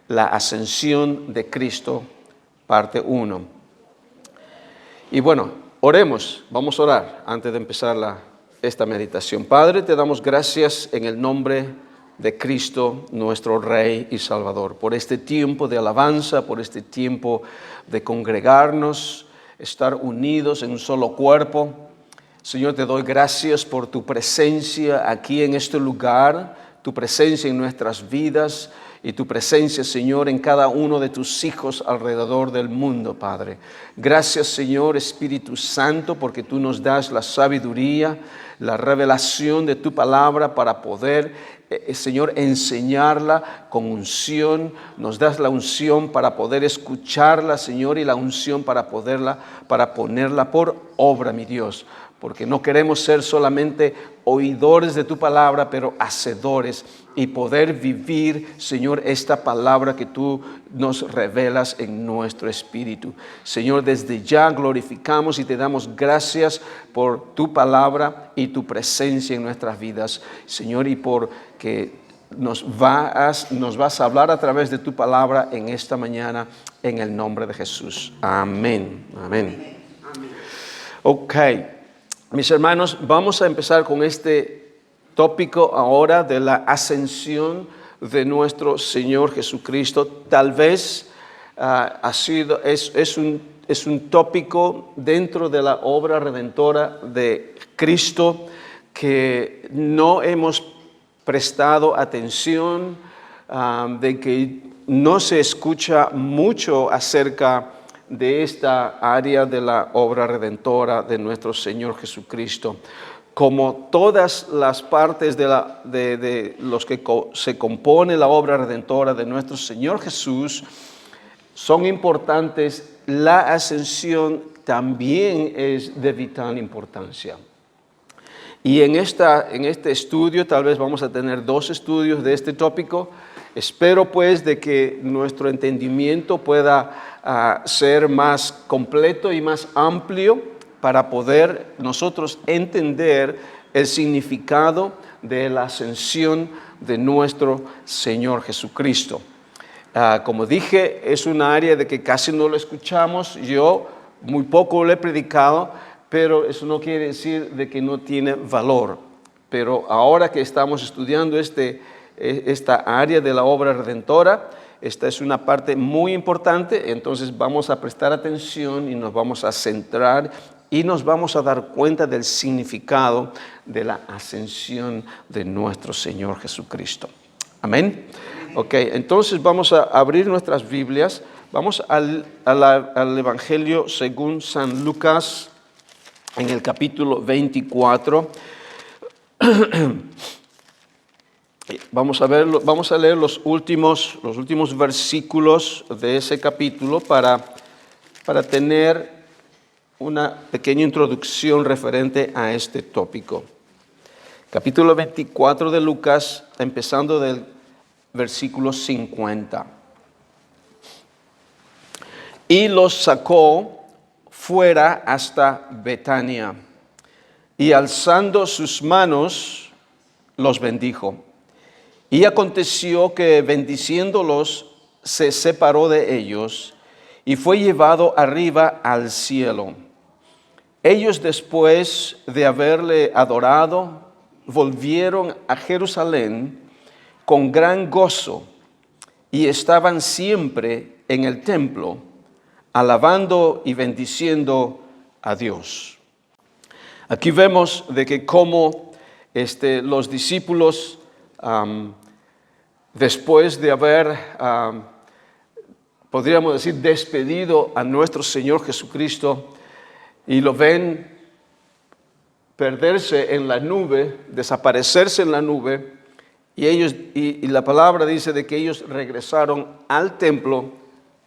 la ascensión de Cristo, parte 1. Y bueno, oremos, vamos a orar antes de empezar esta meditación. Padre, te damos gracias en el nombre de Cristo, nuestro Rey y Salvador, por este tiempo de alabanza, por este tiempo de congregarnos, estar unidos en un solo cuerpo. Señor, te doy gracias por tu presencia aquí en este lugar, tu presencia en nuestras vidas y tu presencia, Señor, en cada uno de tus hijos alrededor del mundo, Padre. Gracias, Señor Espíritu Santo, porque tú nos das la sabiduría, la revelación de tu palabra para poder, Señor, enseñarla con unción. Nos das la unción para poder escucharla, Señor, y la unción para ponerla por obra, mi Dios. Porque no queremos ser solamente oidores de tu palabra, pero hacedores y poder vivir, Señor, esta palabra que tú nos revelas en nuestro espíritu. Señor, desde ya glorificamos y te damos gracias por tu palabra y tu presencia en nuestras vidas, Señor, y por que nos vas a hablar a través de tu palabra en esta mañana, en el nombre de Jesús. Amén. Amén. Ok. Mis hermanos, vamos a empezar con este tópico ahora de la ascensión de nuestro Señor Jesucristo. Tal vez es un tópico dentro de la obra redentora de Cristo que no hemos prestado atención, de que no se escucha mucho acerca de esta área de la obra redentora de nuestro Señor Jesucristo. Como todas las partes de los que se compone la obra redentora de nuestro Señor Jesús son importantes, la ascensión también es de vital importancia. Y en este estudio, tal vez vamos a tener 2 estudios de este tópico. Espero pues de que nuestro entendimiento pueda ser más completo y más amplio para poder nosotros entender el significado de la ascensión de nuestro Señor Jesucristo. Como dije, es una área de que casi no lo escuchamos. Yo muy poco lo he predicado, pero eso no quiere decir de que no tiene valor. Pero ahora que estamos estudiando esta área de la obra redentora, esta es una parte muy importante, entonces vamos a prestar atención y nos vamos a centrar y nos vamos a dar cuenta del significado de la ascensión de nuestro Señor Jesucristo. Amén. Ok, entonces vamos a abrir nuestras Biblias, vamos al Evangelio según San Lucas en el capítulo 24. Vamos a leer los últimos versículos de ese capítulo para tener una pequeña introducción referente a este tópico. Capítulo 24 de Lucas, empezando del versículo 50. Y los sacó fuera hasta Betania, y alzando sus manos, los bendijo. Y aconteció que bendiciéndolos, se separó de ellos y fue llevado arriba al cielo. Ellos, después de haberle adorado, volvieron a Jerusalén con gran gozo y estaban siempre en el templo, alabando y bendiciendo a Dios. Aquí vemos de que como los discípulos, después de haber, podríamos decir, despedido a nuestro Señor Jesucristo y lo ven perderse en la nube, desaparecerse en la nube, y la palabra dice de que ellos regresaron al templo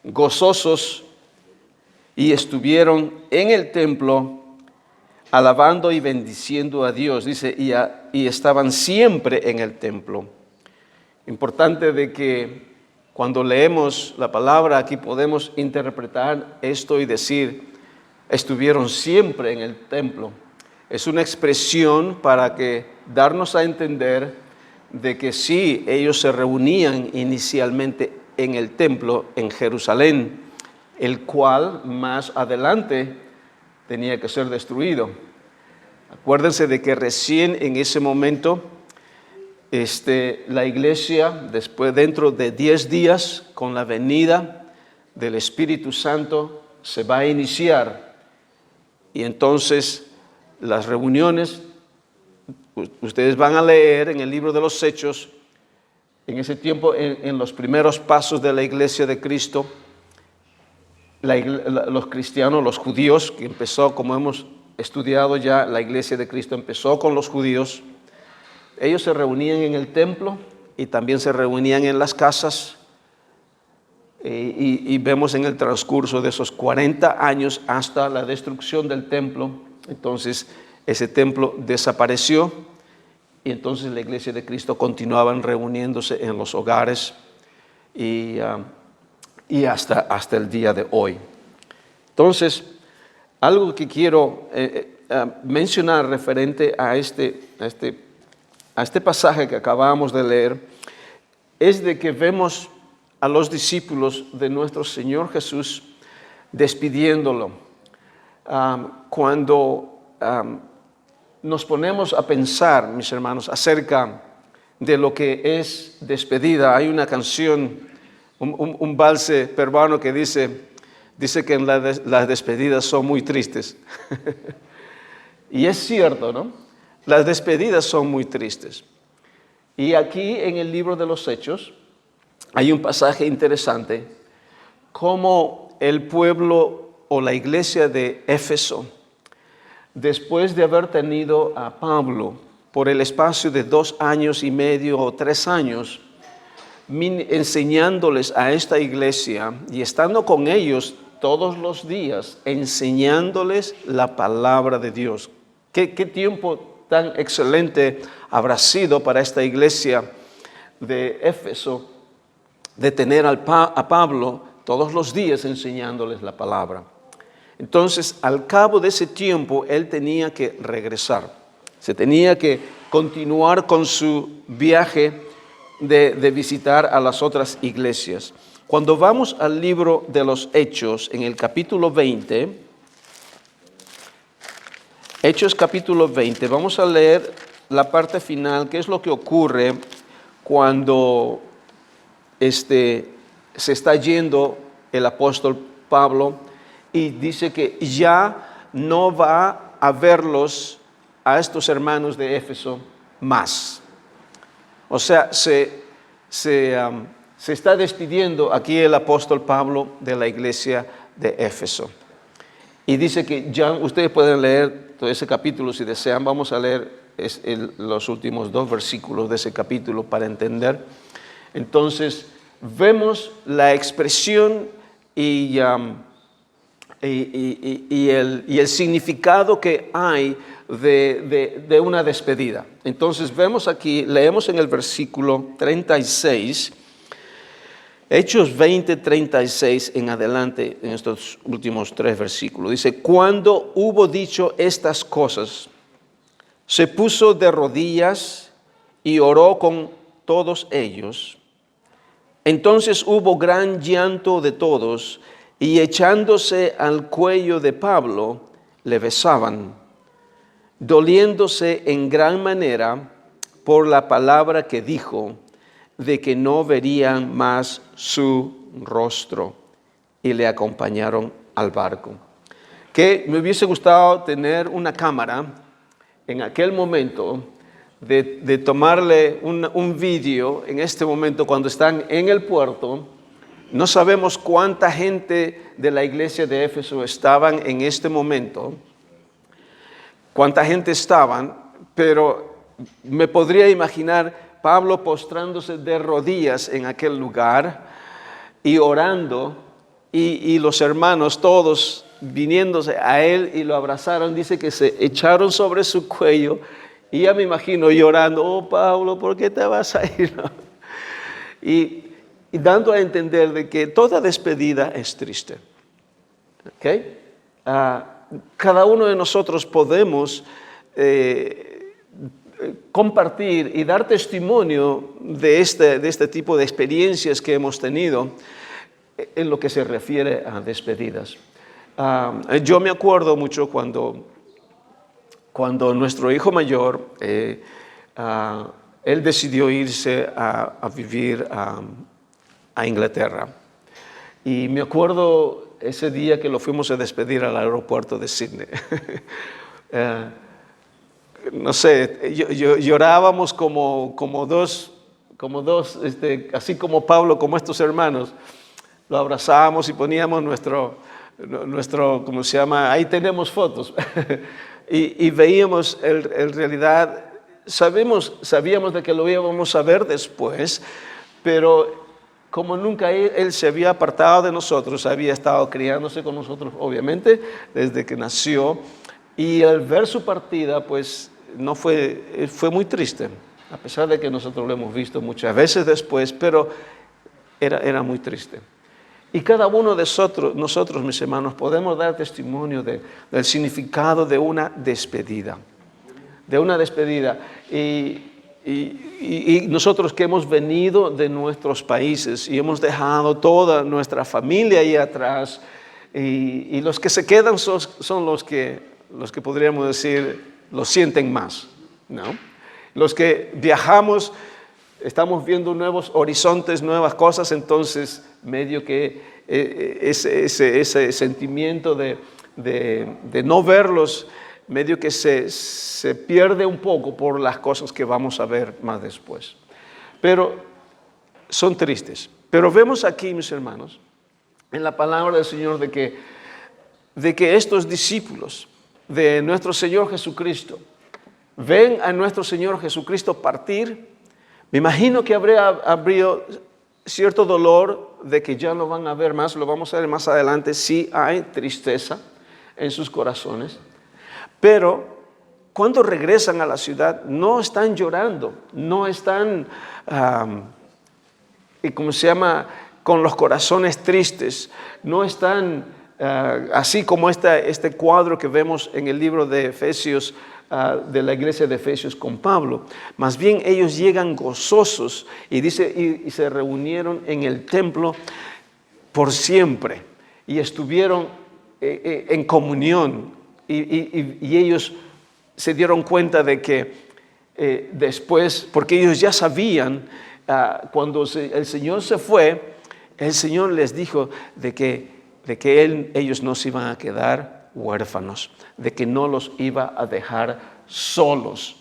gozosos y estuvieron en el templo alabando y bendiciendo a Dios, dice, y estaban siempre en el templo. Importante de que cuando leemos la palabra aquí podemos interpretar esto y decir, estuvieron siempre en el templo. Es una expresión para darnos a entender de que sí, ellos se reunían inicialmente en el templo en Jerusalén, el cual más adelante tenía que ser destruido. Acuérdense de que recién en ese momento la iglesia, después dentro de 10 días, con la venida del Espíritu Santo, se va a iniciar. Y entonces las reuniones, ustedes van a leer en el libro de los Hechos, en ese tiempo, en los primeros pasos de la iglesia de Cristo, los cristianos, los judíos, que empezó, como hemos estudiado ya, la iglesia de Cristo empezó con los judíos. Ellos se reunían en el templo y también se reunían en las casas. Y vemos en el transcurso de esos 40 años hasta la destrucción del templo, entonces ese templo desapareció y entonces la iglesia de Cristo continuaban reuniéndose en los hogares y hasta el día de hoy. Entonces, algo que quiero mencionar referente a este pasaje que acabamos de leer es de que vemos a los discípulos de nuestro Señor Jesús despidiéndolo. Cuando nos ponemos a pensar, mis hermanos, acerca de lo que es despedida, hay una canción, un valse peruano que dice que las despedidas son muy tristes. Y es cierto, ¿no? Las despedidas son muy tristes. Y aquí en el libro de los Hechos hay un pasaje interesante, cómo el pueblo o la iglesia de Éfeso, después de haber tenido a Pablo por el espacio de 2 años y medio o 3 años, enseñándoles a esta iglesia y estando con ellos todos los días, enseñándoles la palabra de Dios. ¿Qué tiempo tan excelente habrá sido para esta iglesia de Éfeso de tener a Pablo todos los días enseñándoles la palabra? Entonces, al cabo de ese tiempo, él tenía que regresar. Se tenía que continuar con su viaje de visitar a las otras iglesias. Cuando vamos al libro de los Hechos, en el capítulo 20, Hechos capítulo 20, vamos a leer la parte final, qué es lo que ocurre cuando se está yendo el apóstol Pablo y dice que ya no va a verlos a estos hermanos de Éfeso más. O sea, se está despidiendo aquí el apóstol Pablo de la iglesia de Éfeso. Y dice que ya ustedes pueden leer todo ese capítulo si desean. Vamos a leer los últimos 2 versículos de ese capítulo para entender. Entonces, vemos la expresión y el significado que hay de una despedida. Entonces vemos aquí, leemos en el versículo 36, Hechos 20, 36 en adelante, en estos últimos 3 versículos. Dice, cuando hubo dicho estas cosas, se puso de rodillas y oró con todos ellos. Entonces hubo gran llanto de todos, y echándose al cuello de Pablo, le besaban, doliéndose en gran manera por la palabra que dijo, de que no verían más su rostro, y le acompañaron al barco. Que me hubiese gustado tener una cámara en aquel momento, de tomarle un vídeo en este momento cuando están en el puerto. No sabemos cuánta gente de la iglesia de Éfeso estaban en este momento, cuánta gente estaban, pero me podría imaginar Pablo postrándose de rodillas en aquel lugar y orando, y los hermanos todos viniéndose a él y lo abrazaron. Dice que se echaron sobre su cuello y ya me imagino llorando, oh Pablo, ¿por qué te vas a ir? Y dando a entender de que toda despedida es triste. ¿Okay? Cada uno de nosotros podemos compartir y dar testimonio de este tipo de experiencias que hemos tenido en lo que se refiere a despedidas. Yo me acuerdo mucho cuando nuestro hijo mayor, él decidió irse a vivir a Inglaterra. Y me acuerdo ese día que lo fuimos a despedir al aeropuerto de Sydney. No sé, llorábamos como dos, así como Pablo, como estos hermanos. Lo abrazábamos y poníamos nuestro, ¿cómo se llama? Ahí tenemos fotos. y veíamos, en realidad, sabíamos de que lo íbamos a ver después, pero como nunca él se había apartado de nosotros, había estado criándose con nosotros, obviamente, desde que nació, y al ver su partida, pues, fue muy triste, a pesar de que nosotros lo hemos visto muchas veces después, pero era muy triste. Y cada uno de nosotros, mis hermanos, podemos dar testimonio del significado de una despedida. Y nosotros que hemos venido de nuestros países y hemos dejado toda nuestra familia ahí atrás, y los que se quedan son los que podríamos decir, lo sienten más, ¿no? Los que viajamos, estamos viendo nuevos horizontes, nuevas cosas, entonces medio que ese sentimiento de no verlos, medio que se pierde un poco por las cosas que vamos a ver más después. Pero son tristes. Pero vemos aquí, mis hermanos, en la palabra del Señor de que estos discípulos de nuestro Señor Jesucristo ven a nuestro Señor Jesucristo partir. Me imagino que habría cierto dolor de que ya no van a ver más, lo vamos a ver más adelante. Sí hay tristeza en sus corazones, pero cuando regresan a la ciudad no están llorando, no están, ¿cómo se llama?, con los corazones tristes, no están así como este cuadro que vemos en el libro de Efesios, de la iglesia de Efesios con Pablo. Más bien ellos llegan gozosos y dice, y se reunieron en el templo por siempre y estuvieron en comunión y ellos se dieron cuenta de que después, porque ellos ya sabían, cuando el Señor se fue, el Señor les dijo de que ellos no se iban a quedar huérfanos, de que no los iba a dejar solos,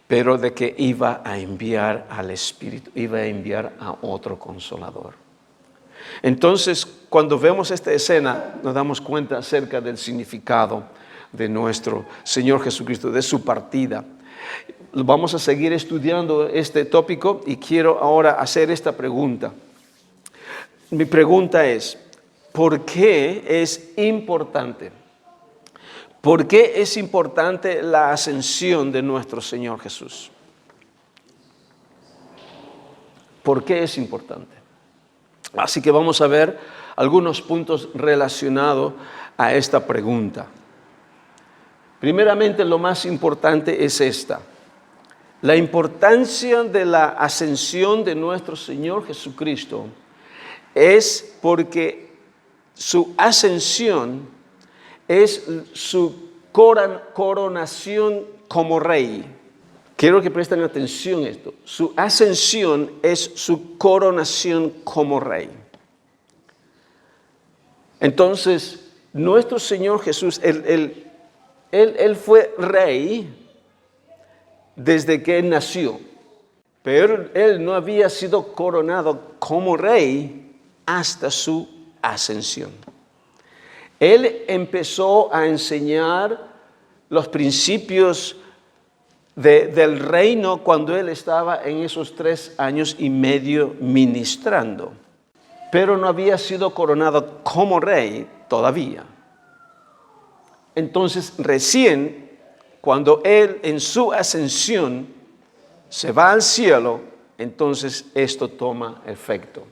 pero de que iba a enviar al Espíritu, iba a enviar a otro Consolador. Entonces, cuando vemos esta escena, nos damos cuenta acerca del significado de nuestro Señor Jesucristo, de su partida. Vamos a seguir estudiando este tópico y quiero ahora hacer esta pregunta. Mi pregunta es, ¿por qué es importante? ¿Por qué es importante la ascensión de nuestro Señor Jesús? ¿Por qué es importante? Así que vamos a ver algunos puntos relacionados a esta pregunta. Primeramente, lo más importante es esta. La importancia de la ascensión de nuestro Señor Jesucristo es porque su ascensión es su coronación como rey. Quiero que presten atención a esto. Su ascensión es su coronación como rey. Entonces, nuestro Señor Jesús, Él fue rey desde que Él nació, pero Él no había sido coronado como rey hasta su ascensión. Él empezó a enseñar los principios del reino cuando Él estaba en esos 3 años y medio ministrando, pero no había sido coronado como rey todavía. Entonces, recién, cuando Él en su ascensión se va al cielo, entonces esto toma efecto.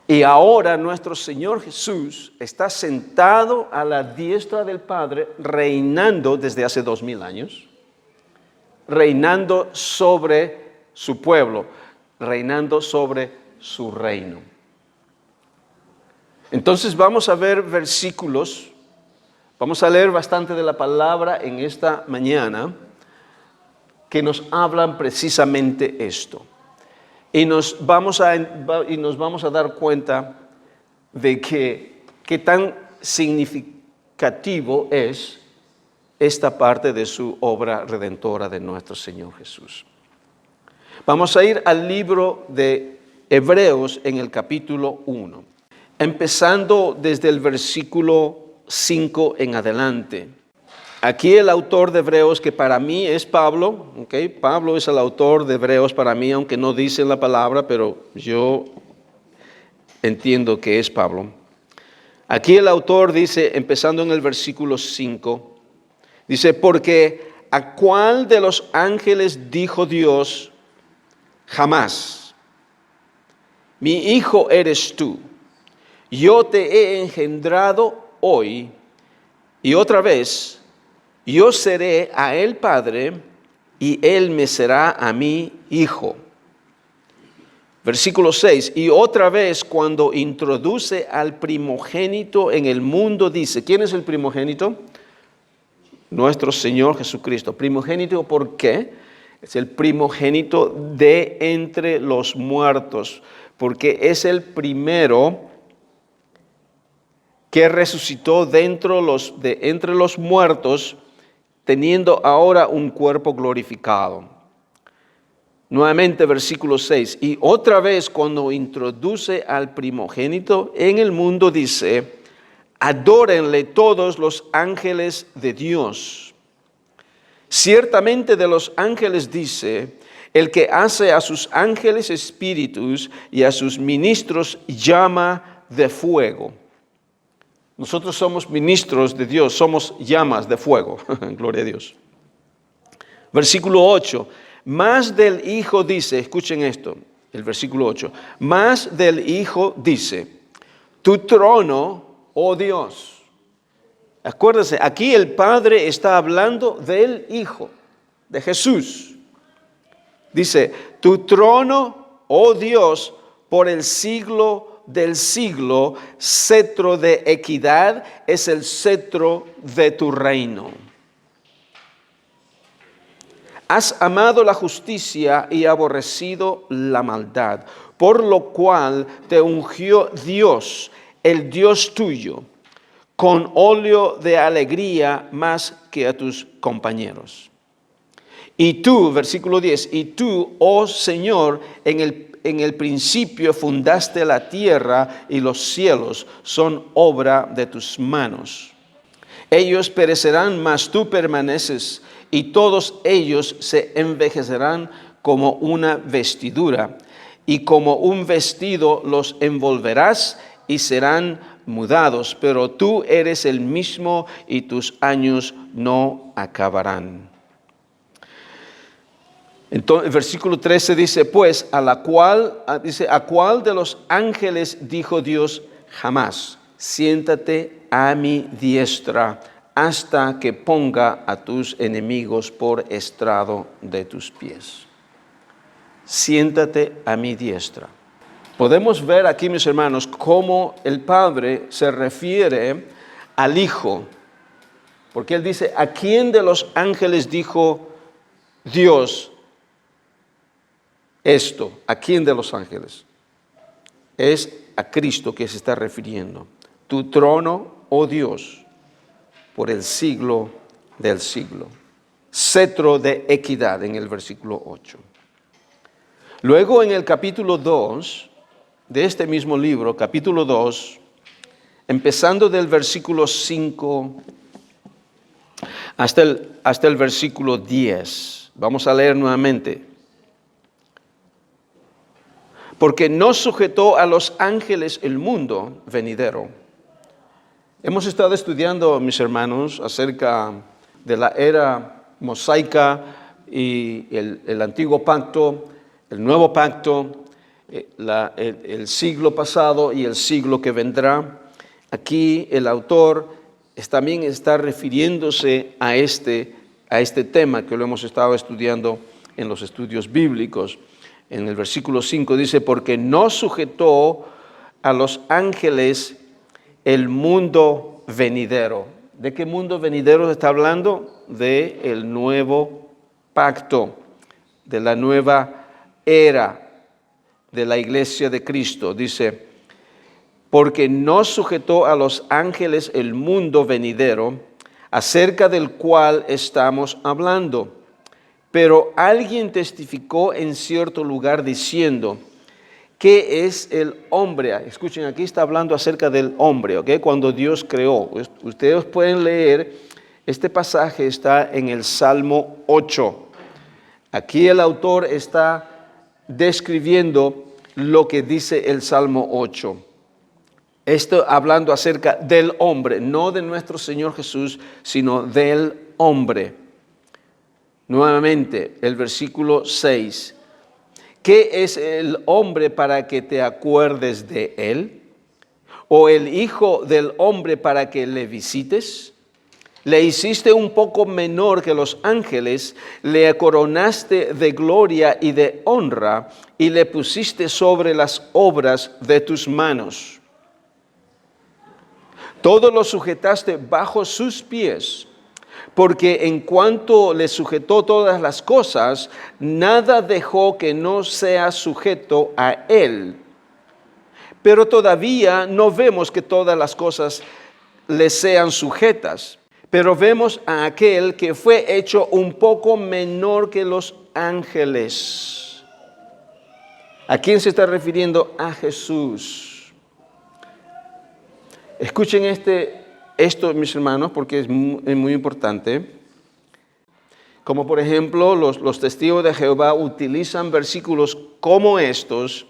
Y ahora nuestro Señor Jesús está sentado a la diestra del Padre, reinando desde hace 2000 años. reinando sobre su pueblo, reinando sobre su reino. Entonces vamos a ver versículos, vamos a leer bastante de la palabra en esta mañana que nos hablan precisamente esto. Y nos vamos a dar cuenta de qué tan significativo es esta parte de su obra redentora de nuestro Señor Jesús. Vamos a ir al libro de Hebreos en el capítulo 1, empezando desde el versículo 5 en adelante. Aquí el autor de Hebreos, que para mí es Pablo, ¿okay? Pablo es el autor de Hebreos para mí, aunque no dice la palabra, pero yo entiendo que es Pablo. Aquí el autor dice, empezando en el versículo 5, dice, porque ¿a cuál de los ángeles dijo Dios? Jamás. Mi hijo eres tú. Yo te he engendrado hoy. Y otra vez, yo seré a él padre y él me será a mí hijo. Versículo 6, y otra vez cuando introduce al primogénito en el mundo dice, ¿quién es el primogénito? Nuestro Señor Jesucristo. Primogénito, ¿por qué? Es el primogénito de entre los muertos, porque es el primero que resucitó de entre los muertos, teniendo ahora un cuerpo glorificado. Nuevamente versículo 6, y otra vez cuando introduce al primogénito en el mundo dice, adórenle todos los ángeles de Dios. Ciertamente de los ángeles dice, el que hace a sus ángeles espíritus y a sus ministros llama de fuego. Nosotros somos ministros de Dios, somos llamas de fuego. Gloria a Dios. Versículo 8. Más del Hijo dice, escuchen esto, el versículo 8. Más del Hijo dice, tu trono, oh Dios. Acuérdense, aquí el Padre está hablando del Hijo, de Jesús. Dice, tu trono, oh Dios, por el siglo del siglo, cetro de equidad es el cetro de tu reino. Has amado la justicia y aborrecido la maldad, por lo cual te ungió Dios, el Dios tuyo, con óleo de alegría más que a tus compañeros. Y tú, versículo 10, y tú, oh Señor, en el principio fundaste la tierra y los cielos son obra de tus manos. Ellos perecerán, mas tú permaneces, y todos ellos se envejecerán como una vestidura, y como un vestido los envolverás y serán mudados, pero tú eres el mismo y tus años no acabarán. Entonces, el versículo 13 dice, pues, ¿a cuál de los ángeles dijo Dios jamás? Siéntate a mi diestra hasta que ponga a tus enemigos por estrado de tus pies. Siéntate a mi diestra. Podemos ver aquí, mis hermanos, cómo el Padre se refiere al Hijo, porque Él dice, ¿a quién de los ángeles dijo Dios esto? ¿A quién de los ángeles? Es a Cristo que se está refiriendo. Tu trono, oh Dios, por el siglo del siglo. Cetro de equidad en el versículo 8. Luego en el capítulo 2 de este mismo libro, capítulo 2, empezando del versículo 5 hasta el versículo 10. Vamos a leer nuevamente. Porque no sujetó a los ángeles el mundo venidero. Hemos estado estudiando, mis hermanos, acerca de la era mosaica y el antiguo pacto, el nuevo pacto, el siglo pasado y el siglo que vendrá. Aquí el autor también está refiriéndose a este a este tema que lo hemos estado estudiando en los estudios bíblicos. En el versículo 5 dice, porque no sujetó a los ángeles el mundo venidero. ¿De qué mundo venidero está hablando? Del nuevo pacto, de la nueva era de la iglesia de Cristo. Dice, porque no sujetó a los ángeles el mundo venidero, acerca del cual estamos hablando. Pero alguien testificó en cierto lugar diciendo, ¿qué es el hombre? Escuchen, aquí está hablando acerca del hombre, ¿ok? Cuando Dios creó. Ustedes pueden leer, este pasaje está en el Salmo 8. Aquí el autor está describiendo lo que dice el Salmo 8. Esto hablando acerca del hombre, no de nuestro Señor Jesús, sino del hombre. Nuevamente, el versículo 6. ¿Qué es el hombre para que te acuerdes de él? ¿O el hijo del hombre para que le visites? Le hiciste un poco menor que los ángeles, le coronaste de gloria y de honra, y le pusiste sobre las obras de tus manos. Todo lo sujetaste bajo sus pies, porque en cuanto le sujetó todas las cosas, nada dejó que no sea sujeto a él. Pero todavía no vemos que todas las cosas le sean sujetas, pero vemos a aquel que fue hecho un poco menor que los ángeles. ¿A quién se está refiriendo? A Jesús. Escuchen esto, mis hermanos, porque es muy importante. Como por ejemplo, los testigos de Jehová utilizan versículos como estos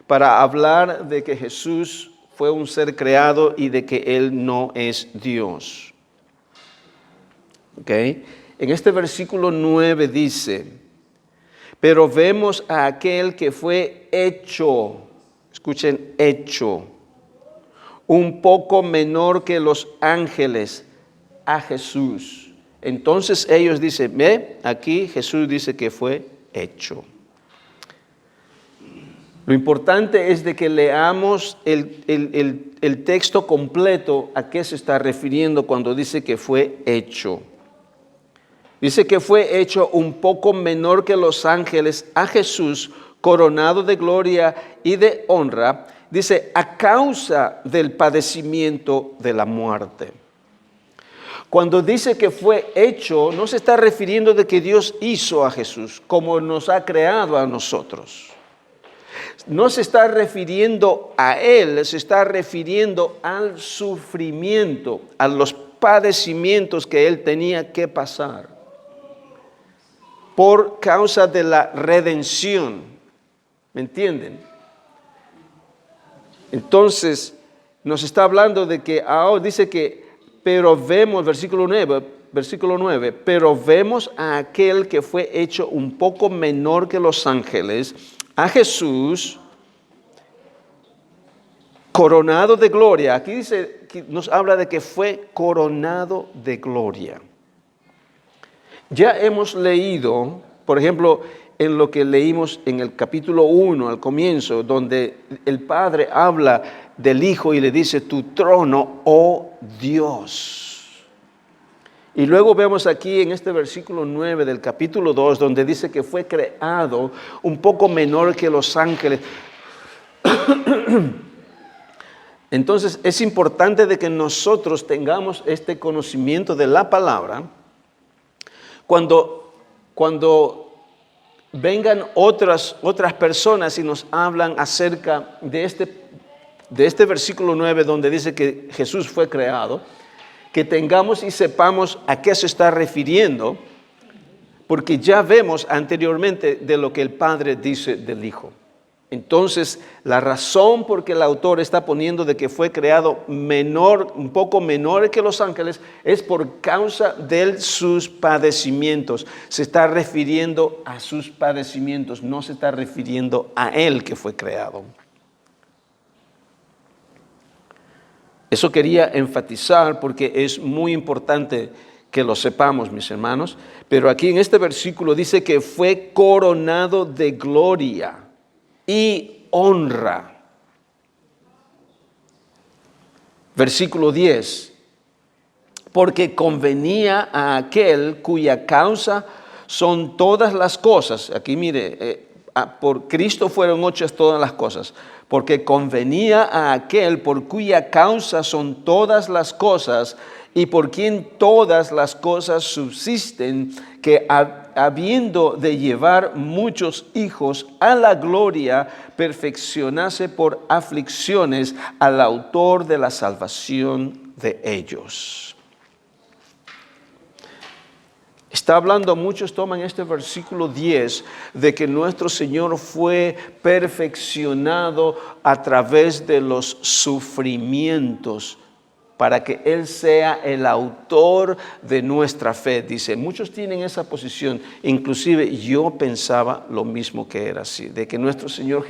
para hablar de que Jesús fue un ser creado y de que Él no es Dios. ¿Ok? En este versículo 9 dice, pero vemos a aquel que fue hecho, escuchen, hecho, un poco menor que los ángeles, a Jesús. Entonces ellos dicen, aquí Jesús dice que fue hecho. Lo importante es de que leamos el texto completo a qué se está refiriendo cuando dice que fue hecho. Dice que fue hecho un poco menor que los ángeles, a Jesús, coronado de gloria y de honra, dice, a causa del padecimiento de la muerte. Cuando dice que fue hecho, no se está refiriendo de que Dios hizo a Jesús, como nos ha creado a nosotros. No se está refiriendo a Él, se está refiriendo al sufrimiento, a los padecimientos que Él tenía que pasar por causa de la redención. ¿Me entienden? Entonces, nos está hablando de que ahora dice que, pero vemos, versículo 9, pero vemos a aquel que fue hecho un poco menor que los ángeles, a Jesús, coronado de gloria. Aquí dice, nos habla de que fue coronado de gloria. Ya hemos leído, por ejemplo, en lo que leímos en el capítulo 1, al comienzo, donde el Padre habla del Hijo y le dice, tu trono, oh Dios. Y luego vemos aquí en este versículo 9 del capítulo 2, donde dice que fue creado un poco menor que los ángeles. Entonces es importante de que nosotros tengamos este conocimiento de la palabra. Cuando vengan otras personas y nos hablan acerca de este versículo 9 donde dice que Jesús fue creado, que tengamos y sepamos a qué se está refiriendo, porque ya vemos anteriormente de lo que el Padre dice del Hijo. Entonces, la razón por que el autor está poniendo de que fue creado menor, un poco menor que los ángeles, es por causa de sus padecimientos. Se está refiriendo a sus padecimientos, no se está refiriendo a él que fue creado. Eso quería enfatizar porque es muy importante que lo sepamos, mis hermanos, pero aquí en este versículo dice que fue coronado de gloria y honra. Versículo 10, porque convenía a aquel cuya causa son todas las cosas. Aquí mire, por Cristo fueron hechas todas las cosas, porque convenía a aquel por cuya causa son todas las cosas y por quien todas las cosas subsisten, que habiendo de llevar muchos hijos a la gloria, perfeccionase por aflicciones al autor de la salvación de ellos. Está hablando, muchos toman este versículo 10 de que nuestro Señor fue perfeccionado a través de los sufrimientos para que Él sea el autor de nuestra fe. Dice, muchos tienen esa posición, inclusive yo pensaba lo mismo, que era así, de que nuestro Señor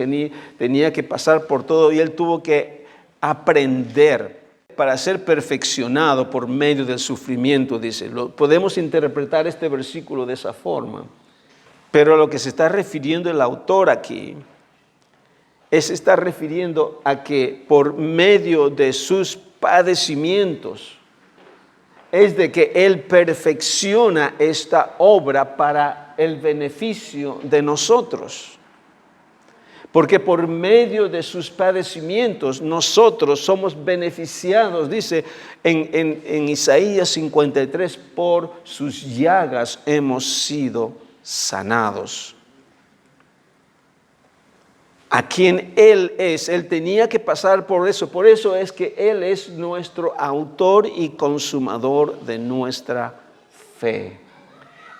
tenía que pasar por todo y Él tuvo que aprender para ser perfeccionado por medio del sufrimiento, dice. Podemos interpretar este versículo de esa forma, pero a lo que se está refiriendo el autor aquí se está refiriendo a que por medio de sus padecimientos es de que Él perfecciona esta obra para el beneficio de nosotros. Porque por medio de sus padecimientos nosotros somos beneficiados, dice en Isaías 53, por sus llagas hemos sido sanados. A quien Él es, Él tenía que pasar por eso es que Él es nuestro autor y consumador de nuestra fe.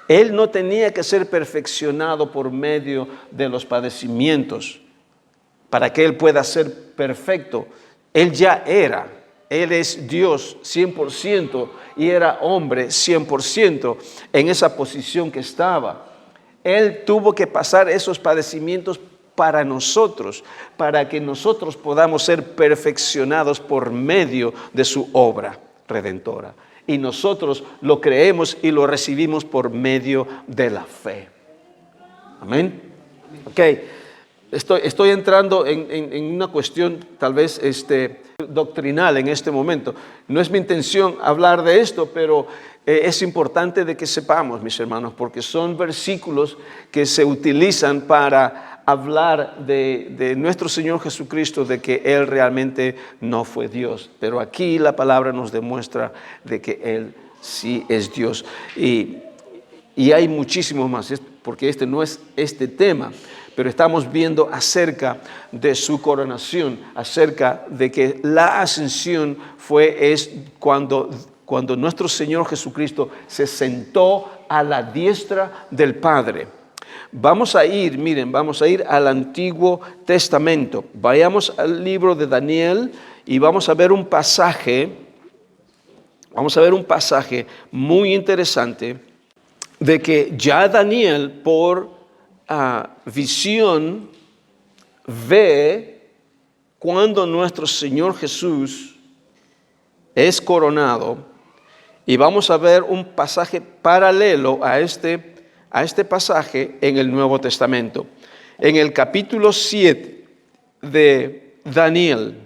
Él no tenía que ser perfeccionado por medio de los padecimientos para que Él pueda ser perfecto. Él ya era, Él es Dios 100% y era hombre 100% en esa posición que estaba. Él tuvo que pasar esos padecimientos para nosotros, para que nosotros podamos ser perfeccionados por medio de su obra redentora. Y nosotros lo creemos y lo recibimos por medio de la fe. Amén. Ok, estoy entrando en una cuestión tal vez doctrinal en este momento. No es mi intención hablar de esto, pero es importante de que sepamos, mis hermanos, porque son versículos que se utilizan para hablar de nuestro Señor Jesucristo, de que Él realmente no fue Dios. Pero aquí la palabra nos demuestra de que Él sí es Dios. Y hay muchísimos más, porque este no es este tema, pero estamos viendo acerca de su coronación, acerca de que la ascensión es cuando nuestro Señor Jesucristo se sentó a la diestra del Padre. Vamos a ir al Antiguo Testamento. Vayamos al libro de Daniel y vamos a ver un pasaje muy interesante de que ya Daniel por visión ve cuando nuestro Señor Jesús es coronado, y vamos a ver un pasaje paralelo a este pasaje en el Nuevo Testamento. En el capítulo 7 de Daniel,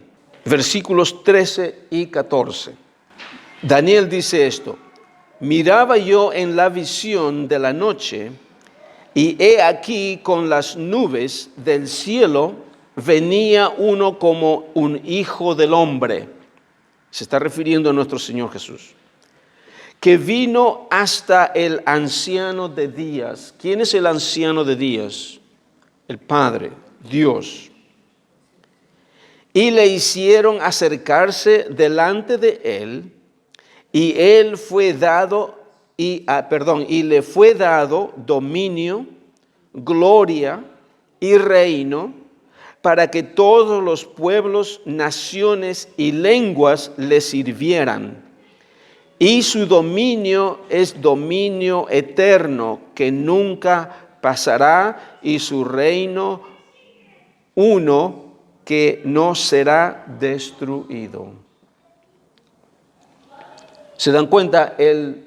versículos 13 y 14, Daniel dice esto: miraba yo en la visión de la noche, y he aquí con las nubes del cielo venía uno como un hijo del hombre. Se está refiriendo a nuestro Señor Jesús, que vino hasta el anciano de días. ¿Quién es el anciano de días? El Padre, Dios. Y le hicieron acercarse delante de él, y le fue dado dominio, gloria y reino, para que todos los pueblos, naciones y lenguas le sirvieran. Y su dominio es dominio eterno, que nunca pasará, y su reino uno que no será destruido. ¿Se dan cuenta? El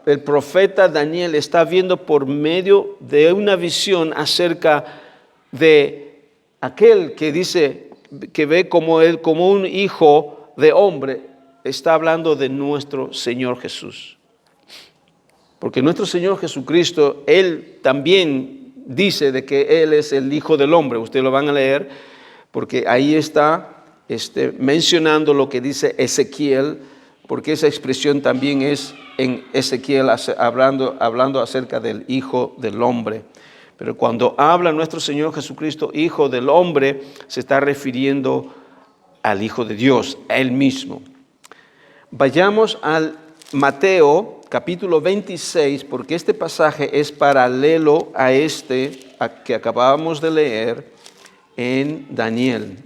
el profeta Daniel está viendo por medio de una visión acerca de aquel que dice que ve como él, como un hijo de hombre. Está hablando de nuestro Señor Jesús. Porque nuestro Señor Jesucristo, Él también dice de que Él es el Hijo del Hombre. Ustedes lo van a leer porque ahí está mencionando lo que dice Ezequiel, porque esa expresión también es en Ezequiel hablando acerca del Hijo del Hombre. Pero cuando habla nuestro Señor Jesucristo, Hijo del Hombre, se está refiriendo al Hijo de Dios, a Él mismo. Vayamos al Mateo capítulo 26, porque este pasaje es paralelo a que acabamos de leer en Daniel.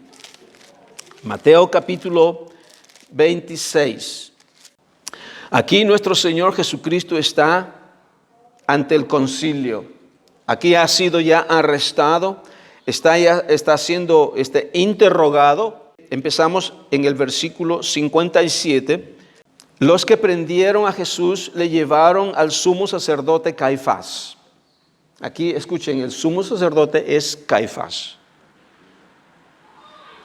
Mateo capítulo 26. Aquí nuestro Señor Jesucristo está ante el concilio. Aquí ha sido ya arrestado, está siendo interrogado. Empezamos en el versículo 57. Los que prendieron a Jesús le llevaron al sumo sacerdote Caifás. Aquí escuchen, el sumo sacerdote es Caifás.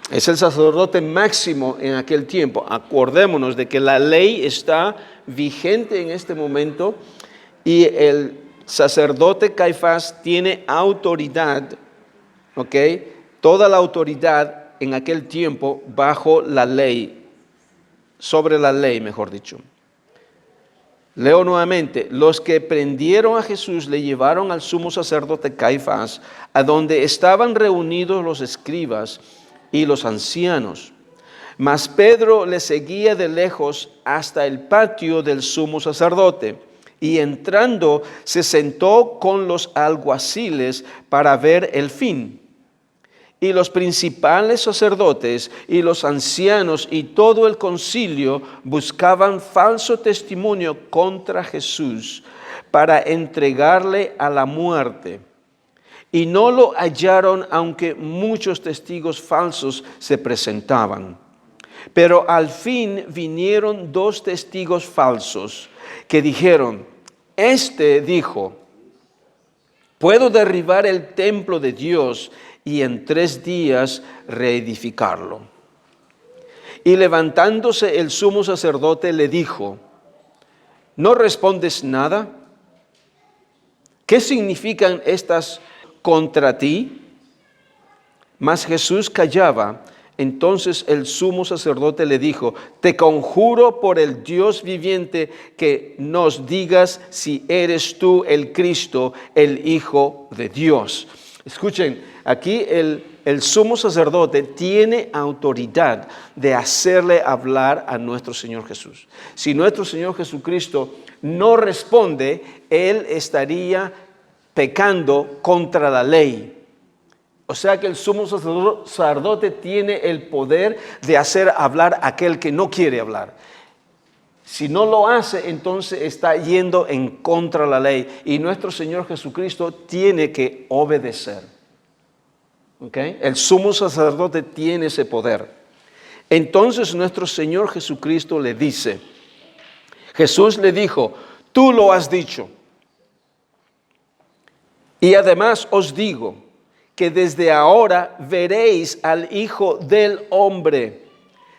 Es el sacerdote máximo en aquel tiempo. Acordémonos de que la ley está vigente en este momento y el sacerdote Caifás tiene autoridad, ¿ok? Toda la autoridad en aquel tiempo bajo la ley. Sobre la ley, mejor dicho. Leo nuevamente. Los que prendieron a Jesús le llevaron al sumo sacerdote Caifás, a donde estaban reunidos los escribas y los ancianos. Mas Pedro le seguía de lejos hasta el patio del sumo sacerdote, y entrando se sentó con los alguaciles para ver el fin. Y los principales sacerdotes y los ancianos y todo el concilio buscaban falso testimonio contra Jesús para entregarle a la muerte. Y no lo hallaron, aunque muchos testigos falsos se presentaban. Pero al fin vinieron 2 testigos falsos que dijeron: Este dijo, puedo derribar el templo de Dios y en 3 días reedificarlo. Y levantándose el sumo sacerdote le dijo: ¿No respondes nada? ¿Qué significan estas contra ti? Mas Jesús callaba. Entonces el sumo sacerdote le dijo: Te conjuro por el Dios viviente que nos digas si eres tú el Cristo, el Hijo de Dios. Escuchen, aquí el sumo sacerdote tiene autoridad de hacerle hablar a nuestro Señor Jesús. Si nuestro Señor Jesucristo no responde, Él estaría pecando contra la ley. O sea que el sumo sacerdote tiene el poder de hacer hablar a aquel que no quiere hablar. Si no lo hace, entonces está yendo en contra de la ley. Y nuestro Señor Jesucristo tiene que obedecer. ¿Okay? El sumo sacerdote tiene ese poder. Entonces nuestro Señor Jesucristo le dice, Jesús le dijo: Tú lo has dicho. Y además os digo que desde ahora veréis al Hijo del Hombre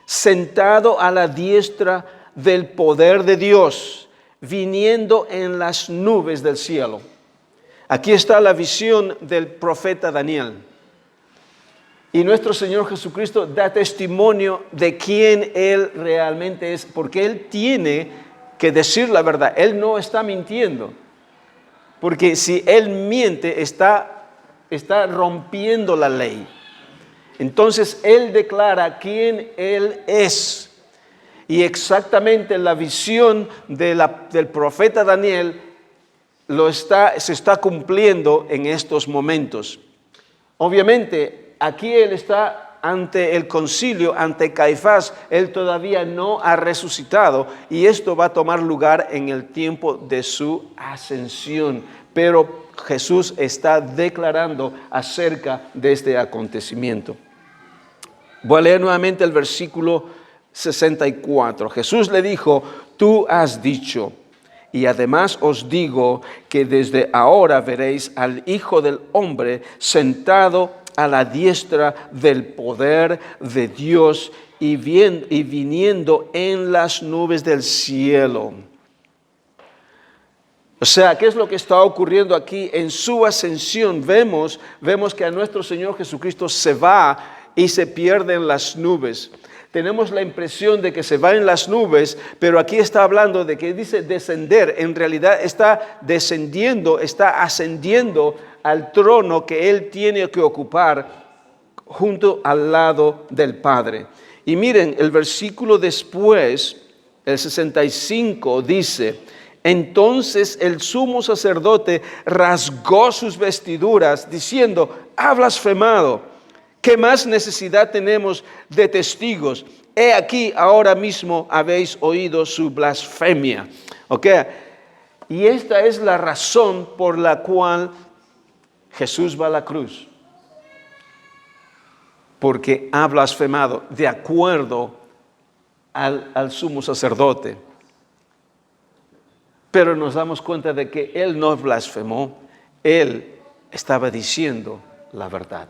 sentado a la diestra del poder de Dios, viniendo en las nubes del cielo. Aquí está la visión del profeta Daniel. Y nuestro Señor Jesucristo da testimonio de quién Él realmente es, porque Él tiene que decir la verdad. Él no está mintiendo, porque si Él miente, está rompiendo la ley. Entonces Él declara quién Él es. Y exactamente la visión del profeta Daniel se está cumpliendo en estos momentos. Obviamente, aquí Él está ante el concilio, ante Caifás. Él todavía no ha resucitado y esto va a tomar lugar en el tiempo de su ascensión. Pero Jesús está declarando acerca de este acontecimiento. Voy a leer nuevamente el versículo 64. Jesús le dijo: Tú has dicho. Y además os digo que desde ahora veréis al Hijo del Hombre sentado a la diestra del poder de Dios y viniendo en las nubes del cielo. O sea, ¿qué es lo que está ocurriendo aquí? En su ascensión vemos que a nuestro Señor Jesucristo se va y se pierde en las nubes. Tenemos la impresión de que se va en las nubes, pero aquí está hablando de que dice descender. En realidad está descendiendo, está ascendiendo al trono que Él tiene que ocupar junto al lado del Padre. Y miren, el versículo después, el 65, dice: entonces el sumo sacerdote rasgó sus vestiduras, diciendo: ha blasfemado. ¿Qué más necesidad tenemos de testigos? He aquí, ahora mismo habéis oído su blasfemia. ¿Ok? Y esta es la razón por la cual Jesús va a la cruz. Porque ha blasfemado de acuerdo al sumo sacerdote. Pero nos damos cuenta de que Él no blasfemó, Él estaba diciendo la verdad.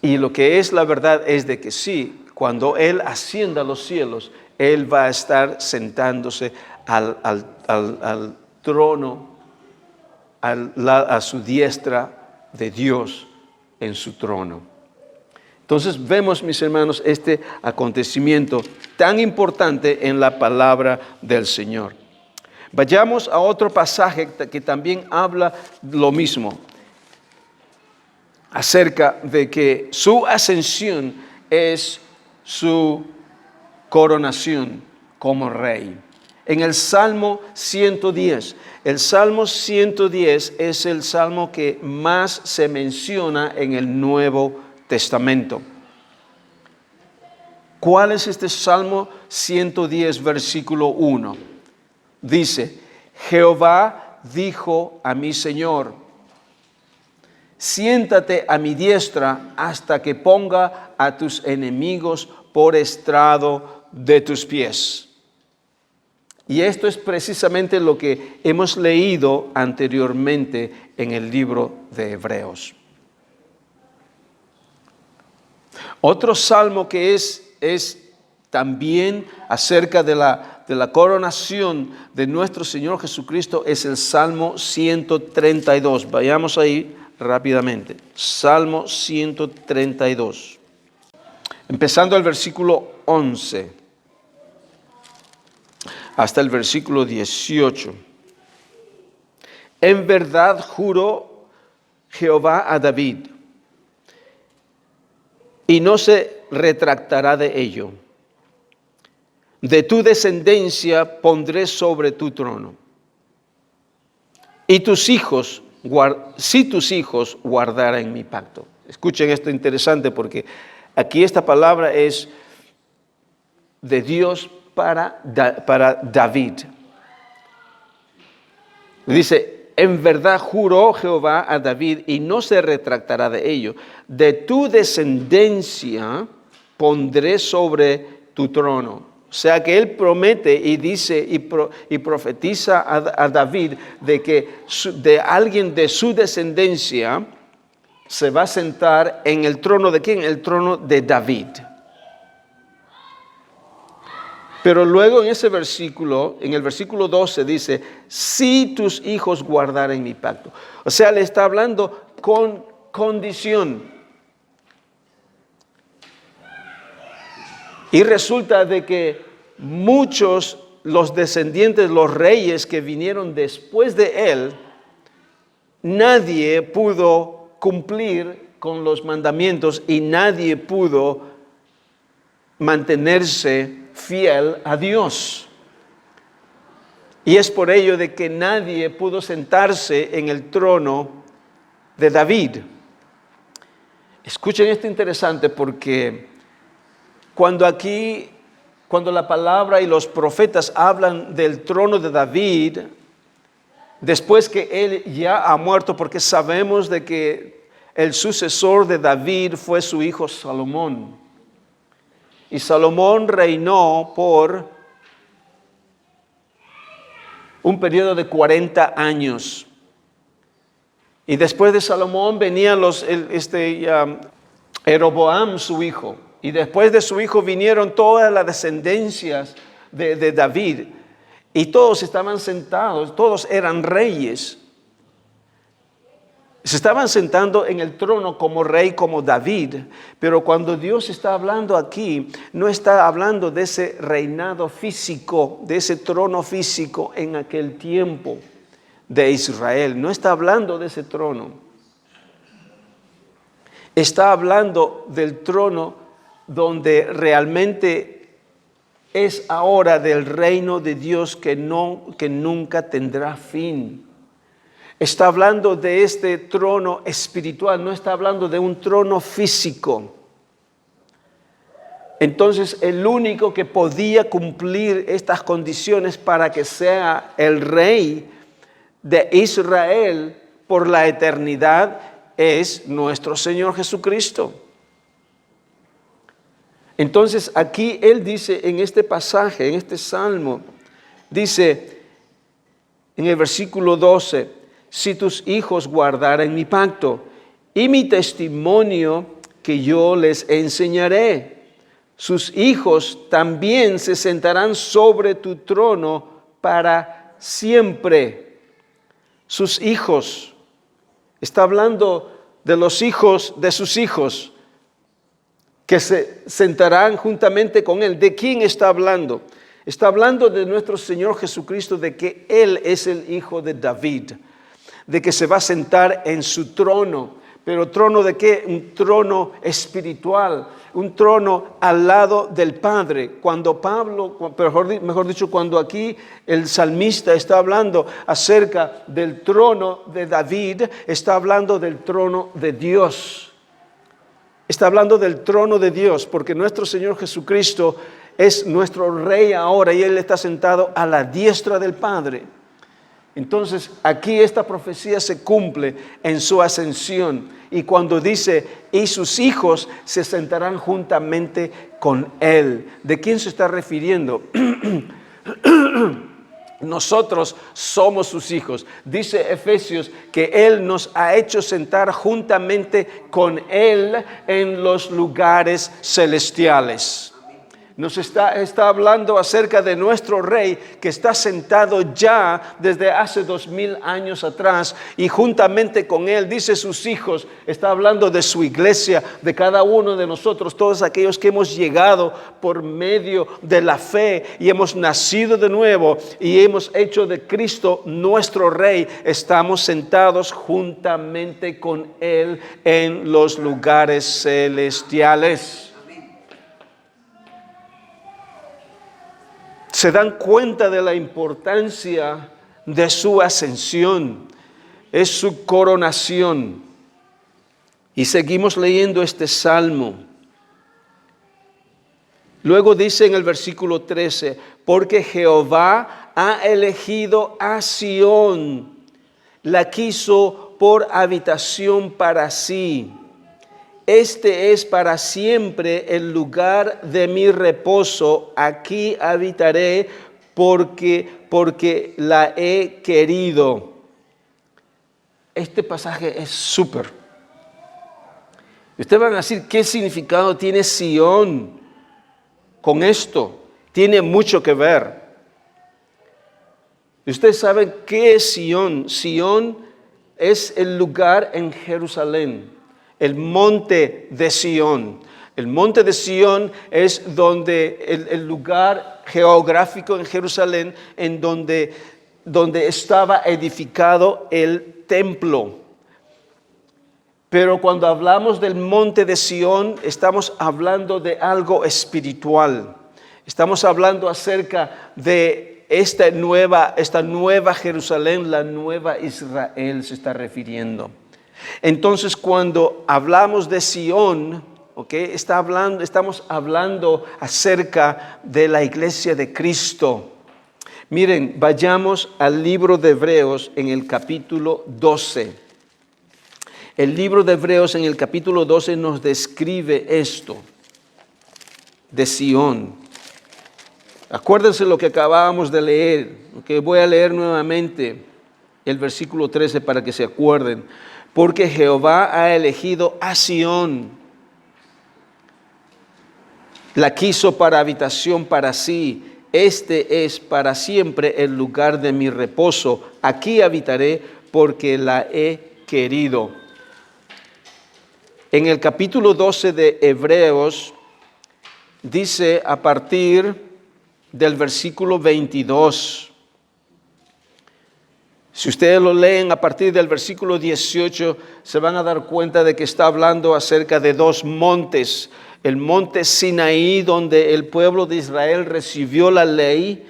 Y lo que es la verdad es de que sí, cuando Él ascienda a los cielos, Él va a estar sentándose al trono, a su diestra de Dios en su trono. Entonces vemos, mis hermanos, este acontecimiento tan importante en la palabra del Señor. Vayamos a otro pasaje que también habla lo mismo, acerca de que su ascensión es su coronación como rey. En el Salmo 110, el Salmo 110 es el salmo que más se menciona en el Nuevo Testamento. ¿Cuál es este Salmo 110, versículo 1? Dice: Jehová dijo a mi Señor: siéntate a mi diestra hasta que ponga a tus enemigos por estrado de tus pies. Y esto es precisamente lo que hemos leído anteriormente en el libro de Hebreos. Otro salmo que es también acerca de la coronación de nuestro Señor Jesucristo es el Salmo 132. Vayamos ahí rápidamente. Salmo 132. Empezando el versículo 11 hasta el versículo 18. En verdad juró Jehová a David, y no se retractará de ello: de tu descendencia pondré sobre tu trono, y tus hijos, si tus hijos guardaren mi pacto. Escuchen esto interesante, porque aquí esta palabra es de Dios para David. Dice: en verdad juró Jehová a David y no se retractará de ello: de tu descendencia pondré sobre tu trono. O sea que él promete y dice y profetiza a David de que de alguien de su descendencia se va a sentar en el trono de ¿quién? El trono de David. Pero luego en ese versículo, en el versículo 12 dice: si tus hijos guardaren mi pacto. O sea, le está hablando con condición. Y resulta de que muchos, los descendientes, los reyes que vinieron después de él, nadie pudo cumplir con los mandamientos y nadie pudo mantenerse fiel a Dios. Y es por ello de que nadie pudo sentarse en el trono de David. Escuchen esto interesante, porque cuando la palabra y los profetas hablan del trono de David, después que él ya ha muerto, porque sabemos de que el sucesor de David fue su hijo Salomón. Y Salomón reinó por un periodo de 40 años. Y después de Salomón venía Jeroboam, su hijo. Y después de su hijo vinieron todas las descendencias de David. Y todos estaban sentados, todos eran reyes. Se estaban sentando en el trono como rey, como David. Pero cuando Dios está hablando aquí, no está hablando de ese reinado físico, de ese trono físico en aquel tiempo de Israel. No está hablando de ese trono. Está hablando del trono donde realmente es ahora del reino de Dios que nunca tendrá fin. Está hablando de este trono espiritual, no está hablando de un trono físico. Entonces, el único que podía cumplir estas condiciones para que sea el rey de Israel por la eternidad es nuestro Señor Jesucristo. Entonces, aquí Él dice en este pasaje, en este salmo, dice en el versículo 12, si tus hijos guardaren mi pacto y mi testimonio que yo les enseñaré, sus hijos también se sentarán sobre tu trono para siempre. Sus hijos, está hablando de los hijos de sus hijos, que se sentarán juntamente con Él. ¿De quién está hablando? Está hablando de nuestro Señor Jesucristo, de que Él es el hijo de David, de que se va a sentar en su trono. ¿Pero trono de qué? Un trono espiritual, un trono al lado del Padre. Cuando Pablo, mejor dicho, cuando aquí el salmista está hablando acerca del trono de David, está hablando del trono de Dios. Está hablando del trono de Dios, porque nuestro Señor Jesucristo es nuestro Rey ahora y Él está sentado a la diestra del Padre. Entonces, aquí esta profecía se cumple en su ascensión. Y cuando dice, y sus hijos se sentarán juntamente con Él. ¿De quién se está refiriendo? Nosotros somos sus hijos. Dice Efesios que Él nos ha hecho sentar juntamente con Él en los lugares celestiales. Nos está hablando acerca de nuestro Rey que está sentado ya desde hace 2000 años atrás y juntamente con Él, dice sus hijos, está hablando de su iglesia, de cada uno de nosotros, todos aquellos que hemos llegado por medio de la fe y hemos nacido de nuevo y hemos hecho de Cristo nuestro Rey, estamos sentados juntamente con Él en los lugares celestiales. Se dan cuenta de la importancia de su ascensión, es su coronación. Y seguimos leyendo este salmo. Luego dice en el versículo 13, porque Jehová ha elegido a Sión, la quiso por habitación para sí. Este es para siempre el lugar de mi reposo. Aquí habitaré porque la he querido. Este pasaje es súper. Ustedes van a decir, ¿qué significado tiene Sión con esto? Tiene mucho que ver. Ustedes saben qué es Sión. Sión es el lugar en Jerusalén. El monte de Sión. El monte de Sión es donde el lugar geográfico en Jerusalén en donde estaba edificado el templo. Pero cuando hablamos del monte de Sión, estamos hablando de algo espiritual. Estamos hablando acerca de esta nueva Jerusalén, la nueva Israel se está refiriendo. Entonces, cuando hablamos de Sión, estamos hablando acerca de la iglesia de Cristo. Miren, vayamos al libro de Hebreos en el capítulo 12. El libro de Hebreos en el capítulo 12 nos describe esto de Sión. Acuérdense lo que acabábamos de leer, que voy a leer nuevamente el versículo 13 para que se acuerden. Porque Jehová ha elegido a Sión, la quiso para habitación para sí. Este es para siempre el lugar de mi reposo. Aquí habitaré porque la he querido. En el capítulo 12 de Hebreos dice a partir del versículo 22. Si ustedes lo leen a partir del versículo 18, se van a dar cuenta de que está hablando acerca de dos montes. El monte Sinaí, donde el pueblo de Israel recibió la ley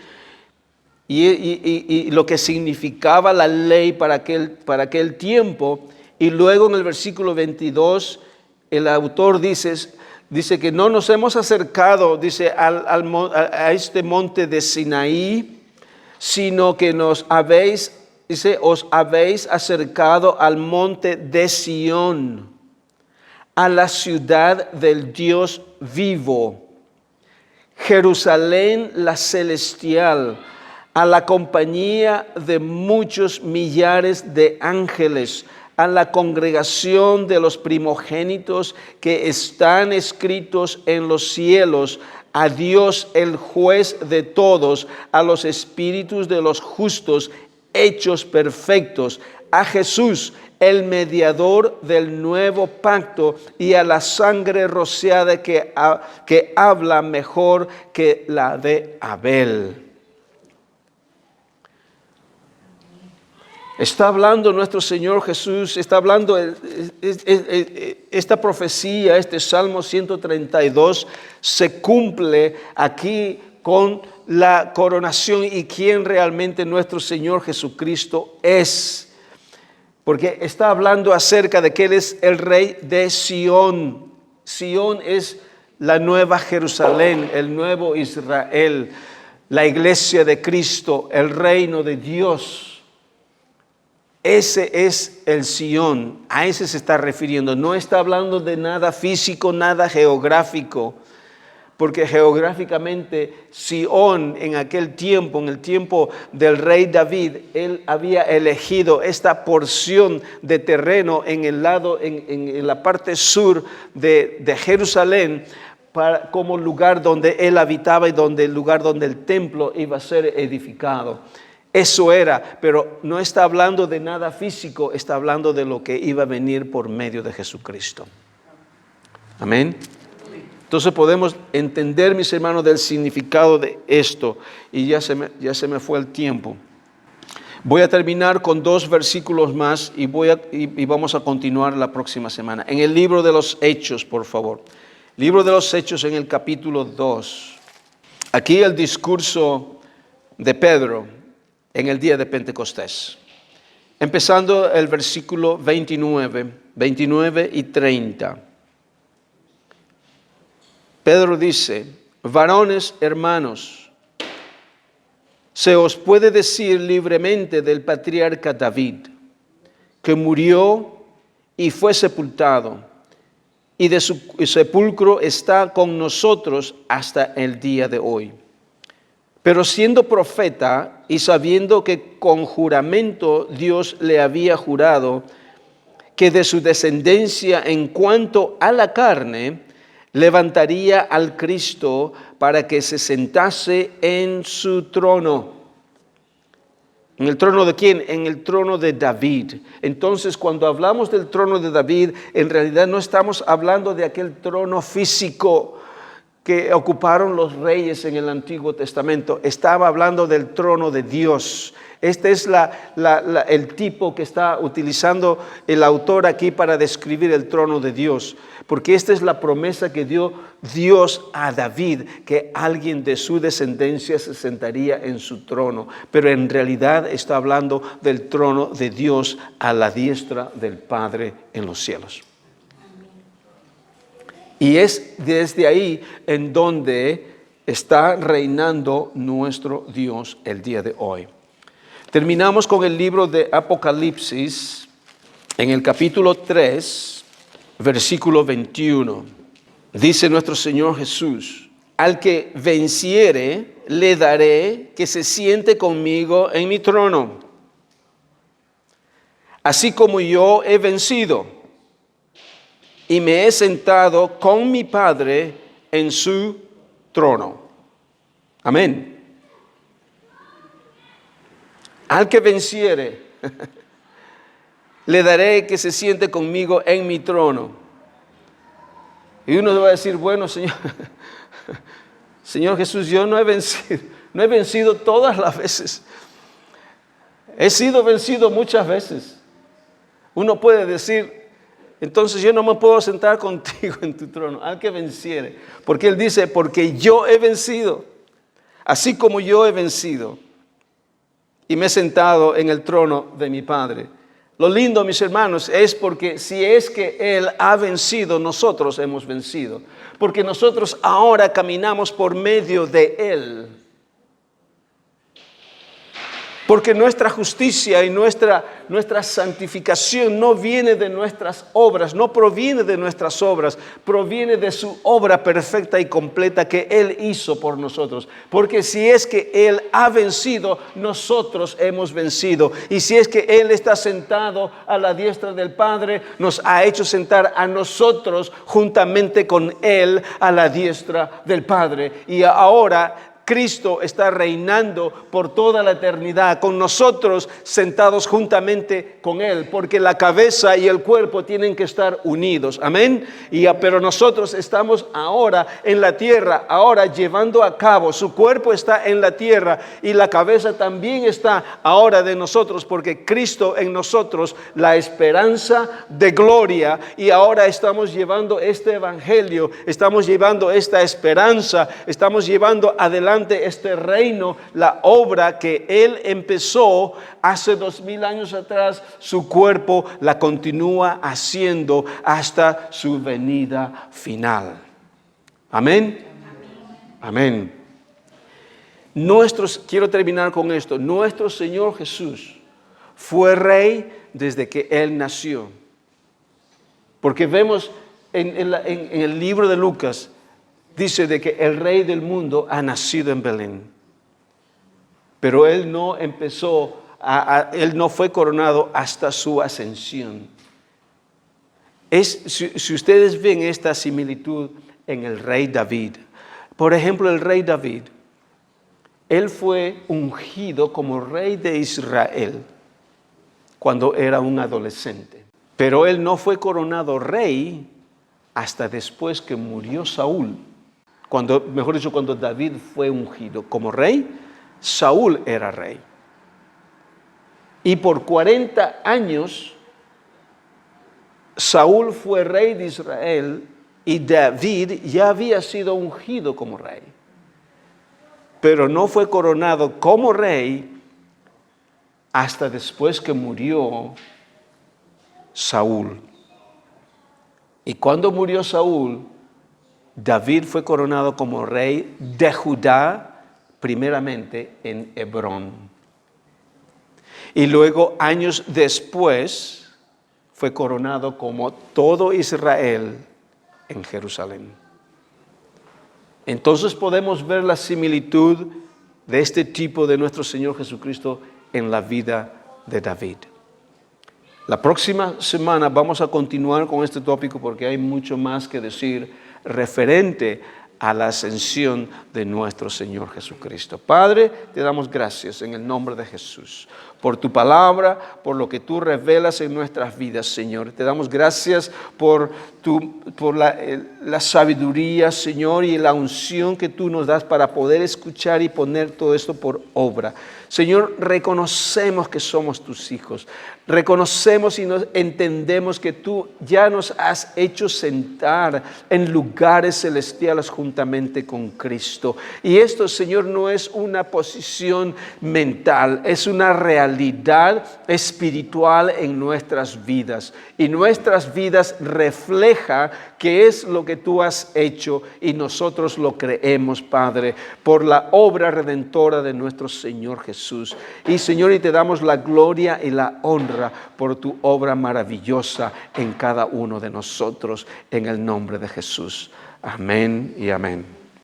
y lo que significaba la ley para aquel tiempo. Y luego en el versículo 22, el autor dice que no nos hemos acercado, dice, a este monte de Sinaí, sino que os habéis acercado al monte de Sión, a la ciudad del Dios vivo, Jerusalén la celestial, a la compañía de muchos millares de ángeles, a la congregación de los primogénitos que están escritos en los cielos, a Dios el juez de todos, a los espíritus de los justos hechos perfectos, a Jesús el mediador del nuevo pacto y a la sangre rociada que habla mejor que la de Abel. Está hablando nuestro Señor Jesús, está hablando esta profecía, este Salmo 132 se cumple aquí con la coronación y quién realmente nuestro Señor Jesucristo es. Porque está hablando acerca de que Él es el Rey de Sión. Sión es la nueva Jerusalén, el nuevo Israel, la iglesia de Cristo, el reino de Dios. Ese es el Sión, a ese se está refiriendo. No está hablando de nada físico, nada geográfico, porque geográficamente Sión en aquel tiempo, en el tiempo del rey David, él había elegido esta porción de terreno en la parte sur de Jerusalén como lugar donde él habitaba y el lugar donde el templo iba a ser edificado. Eso era, pero no está hablando de nada físico, está hablando de lo que iba a venir por medio de Jesucristo. Amén. Entonces podemos entender, mis hermanos, del significado de esto. Y ya se me fue el tiempo. Voy a terminar con 2 versículos más y vamos a continuar la próxima semana. En el libro de los Hechos, por favor. Libro de los Hechos en el capítulo 2. Aquí el discurso de Pedro en el día de Pentecostés. Empezando el versículo 29 y 30. Pedro dice: varones hermanos, se os puede decir libremente del patriarca David, que murió y fue sepultado, y de su sepulcro está con nosotros hasta el día de hoy. Pero siendo profeta y sabiendo que con juramento Dios le había jurado que de su descendencia en cuanto a la carne levantaría al Cristo para que se sentase en su trono. ¿En el trono de quién? En el trono de David. Entonces, cuando hablamos del trono de David, en realidad no estamos hablando de aquel trono físico que ocuparon los reyes en el Antiguo Testamento. Estaba hablando del trono de Dios. Este es el tipo que está utilizando el autor aquí para describir el trono de Dios. Porque esta es la promesa que dio Dios a David, que alguien de su descendencia se sentaría en su trono. Pero en realidad está hablando del trono de Dios a la diestra del Padre en los cielos. Y es desde ahí en donde está reinando nuestro Dios el día de hoy. Terminamos con el libro de Apocalipsis en el capítulo 3, versículo 21. Dice nuestro Señor Jesús: al que venciere, le daré que se siente conmigo en mi trono, así como yo he vencido y me he sentado con mi Padre en su trono. Amén. Al que venciere, le daré que se siente conmigo en mi trono. Y uno va a decir, bueno, Señor Jesús, yo no he vencido todas las veces. He sido vencido muchas veces. Uno puede decir, entonces yo no me puedo sentar contigo en tu trono, al que venciere. Porque Él dice, porque yo he vencido, así como yo he vencido, y me he sentado en el trono de mi Padre. Lo lindo, mis hermanos, es porque si es que Él ha vencido, nosotros hemos vencido. Porque nosotros ahora caminamos por medio de Él. Porque nuestra justicia y nuestra santificación no viene de nuestras obras, no proviene de nuestras obras, proviene de su obra perfecta y completa que Él hizo por nosotros. Porque si es que Él ha vencido, nosotros hemos vencido. Y si es que Él está sentado a la diestra del Padre, nos ha hecho sentar a nosotros juntamente con Él a la diestra del Padre. Y ahora Cristo está reinando por toda la eternidad, con nosotros sentados juntamente con Él, porque la cabeza y el cuerpo tienen que estar unidos, amén. Pero nosotros estamos ahora en la tierra, ahora llevando a cabo, su cuerpo está en la tierra y la cabeza también está ahora de nosotros, porque Cristo en nosotros, la esperanza de gloria, y ahora estamos llevando este evangelio, estamos llevando esta esperanza, estamos llevando adelante este reino, la obra que Él empezó hace 2000 años atrás. Su cuerpo la continúa haciendo hasta su venida final. Amén. Amén. Quiero terminar con esto. Nuestro Señor Jesús fue rey desde que Él nació. Porque vemos en el libro de Lucas, dice de que el rey del mundo ha nacido en Belén. Pero Él no Él no fue coronado hasta su ascensión. Si ustedes ven esta similitud en el rey David. Por ejemplo, el rey David, él fue ungido como rey de Israel cuando era un adolescente. Pero él no fue coronado rey hasta después que murió Saúl. Cuando David fue ungido como rey, Saúl era rey. Y por 40 años, Saúl fue rey de Israel y David ya había sido ungido como rey. Pero no fue coronado como rey hasta después que murió Saúl. Y cuando murió Saúl, David fue coronado como rey de Judá, primeramente en Hebrón. Y luego, años después, fue coronado como todo Israel en Jerusalén. Entonces podemos ver la similitud de este tipo de nuestro Señor Jesucristo en la vida de David. La próxima semana vamos a continuar con este tópico porque hay mucho más que decir referente a la ascensión de nuestro Señor Jesucristo. Padre, te damos gracias en el nombre de Jesús por tu palabra, por lo que tú revelas en nuestras vidas, Señor. Te damos gracias por la sabiduría, Señor, y la unción que tú nos das para poder escuchar y poner todo esto por obra. Señor, reconocemos que somos tus hijos. Reconocemos y entendemos que tú ya nos has hecho sentar en lugares celestiales juntamente con Cristo. Y esto, Señor, no es una posición mental, es una realidad espiritual en nuestras vidas. Y nuestras vidas refleja qué es lo que tú has hecho y nosotros lo creemos, Padre, por la obra redentora de nuestro Señor Jesús. Y Señor, y te damos la gloria y la honra por tu obra maravillosa en cada uno de nosotros, en el nombre de Jesús. Amén y amén.